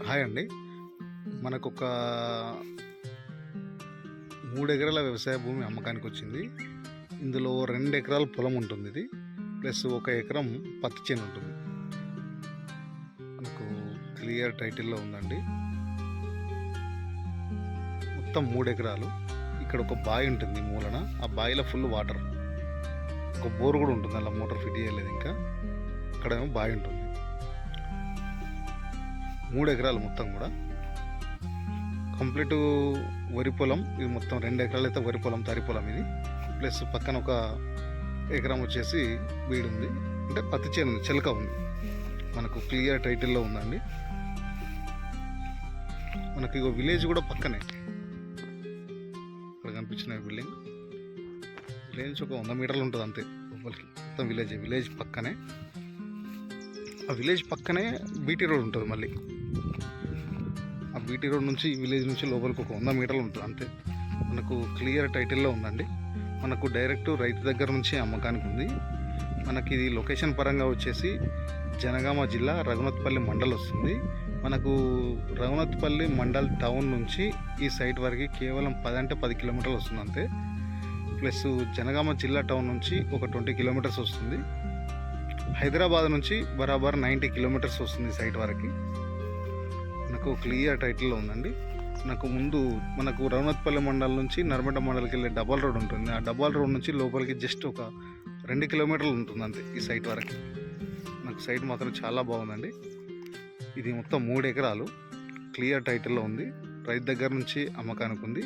Hi అండి. మనకొక 3 ఎకరాల వ్యవసాయ భూమి అమ్మకానికి వచ్చింది. ఇందులో 2 ఎకరాల పొలం ఉంటుంది. ఇది ప్లస్ 1 ఎకరం పత్తి చేను ఉంటుంది. మనకు క్లియర్ టైటిల్లో ఉందండి. మొత్తం 3 ఎకరాలు. ఇక్కడ ఒక బావి ఉంటుంది మూలన. ఆ బావిలో ఫుల్ వాటర్. ఒక బోర్ కూడా ఉంటుంది. అలా మోటార్ ఫిట్ చేయలేదు ఇంకా. అక్కడేమో బావి ఉంటుంది. 3 ఎకరాలు మొత్తం కూడా కంప్లీట్ వరి పొలం. ఇది మొత్తం 2 ఎకరాలు అయితే వరి పొలం, తరి పొలం ఇది. ప్లస్ పక్కన ఒక ఎకరం వచ్చేసి బీడు ఉంది, అంటే పత్తి చేను ఉంది, చిలక ఉంది. మనకు క్లియర్ టైటిల్లో ఉందండి. మనకి ఇక విలేజ్ కూడా పక్కనే. ఇక్కడ కనిపించిన బిల్డింగ్ విలేజ్ ఒక 100 మీటర్లు ఉంటుంది అంతే లోపలికి. మొత్తం విలేజ్ పక్కనే. ఆ విలేజ్ పక్కనే బీటీ రోడ్ ఉంటుంది. మళ్ళీ ఆ బీటీ రోడ్ నుంచి ఈ విలేజ్ నుంచి లోపలికి ఒక 100 మీటర్లు ఉంటుంది అంతే. మనకు క్లియర్ టైటిల్లో ఉందండి. మనకు డైరెక్ట్ రైతు దగ్గర నుంచి అమ్మకానికి ఉంది. మనకి ఇది లొకేషన్ పరంగా వచ్చేసి జనగామ జిల్లా రఘునాథ్పల్లి మండల్ వస్తుంది. మనకు రఘునాథ్పల్లి మండల్ టౌన్ నుంచి ఈ సైట్ వరకు కేవలం 10 కిలోమీటర్లు వస్తుంది అంతే. ప్లస్ జనగామ జిల్లా టౌన్ నుంచి ఒక 20 కిలోమీటర్స్ వస్తుంది. హైదరాబాద్ నుంచి బరాబర్ 90 కిలోమీటర్స్ వస్తుంది సైట్ వరకు. మనకు క్లియర్ టైటిల్లో ఉందండి. మనకు రఘునాథ్పల్లి మండలం నుంచి నర్మడ మండలికి వెళ్ళే డబల్ రోడ్ ఉంటుంది. ఆ డబల్ రోడ్ నుంచి లోపలికి జస్ట్ ఒక 2 కిలోమీటర్లు ఉంటుంది అంతే ఈ సైట్ వరకు. నాకు సైట్ మాత్రం చాలా బాగుందండి. ఇది మొత్తం 3 ఎకరాలు క్లియర్ టైటిల్లో ఉంది. రైతు దగ్గర నుంచి అమ్మకానికి ఉంది.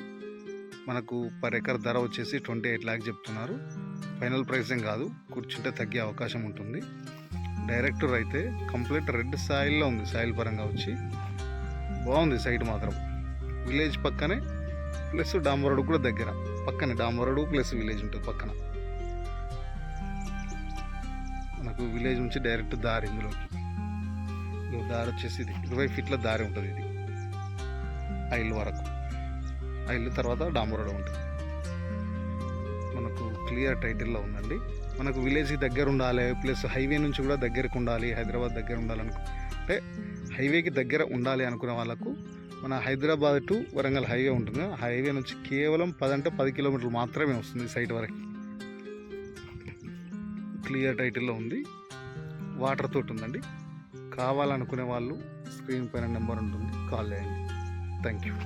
మనకు పర్ ఎకర్ ధర వచ్చేసి 28 lakhs చెప్తున్నారు. ఫైనల్ ప్రైసింగ్ కాదు, కూర్చుంటే తగ్గే అవకాశం ఉంటుంది. డైరెక్ట్ రైతే కంప్లీట్ రెడ్ సాయిల్లో ఉంది. సాయిల్ పరంగా వచ్చి బాగుంది సైట్ మాత్రం. విలేజ్ పక్కనే ప్లస్ డాంబర్ రోడ్ కూడా దగ్గర. పక్కనే డాంబర్ రోడ్ ప్లస్ విలేజ్ ఉంటుంది పక్కన. మనకు విలేజ్ నుంచి డైరెక్ట్ దారి ఇందులోకి. దారి వచ్చేసి ఇది 20 ఫీట్ల దారి ఉంటుంది. ఇది ఆ ఇల్లు వరకు. ఆ ఇల్లు తర్వాత డాంబర్ రోడ్ ఉంటుంది. మనకు క్లియర్ టైటిల్లో ఉందండి. మనకు విలేజ్కి దగ్గర ఉండాలి, ప్లస్ హైవే నుంచి కూడా దగ్గరకు ఉండాలి, హైదరాబాద్ దగ్గర అంటే హైవేకి దగ్గర ఉండాలి అనుకునే వాళ్ళకు మన హైదరాబాద్ టు వరంగల్ హైవే ఉంటుంది. హైవే నుంచి కేవలం 10 కిలోమీటర్లు మాత్రమే వస్తుంది సైట్ వరకు. క్లియర్ టైటిల్లో ఉంది. వాటర్ తోటి ఉందండి. కావాలనుకునే వాళ్ళు స్క్రీన్ పైన నెంబర్ ఉంటుంది, కాల్ చేయండి. Thank you.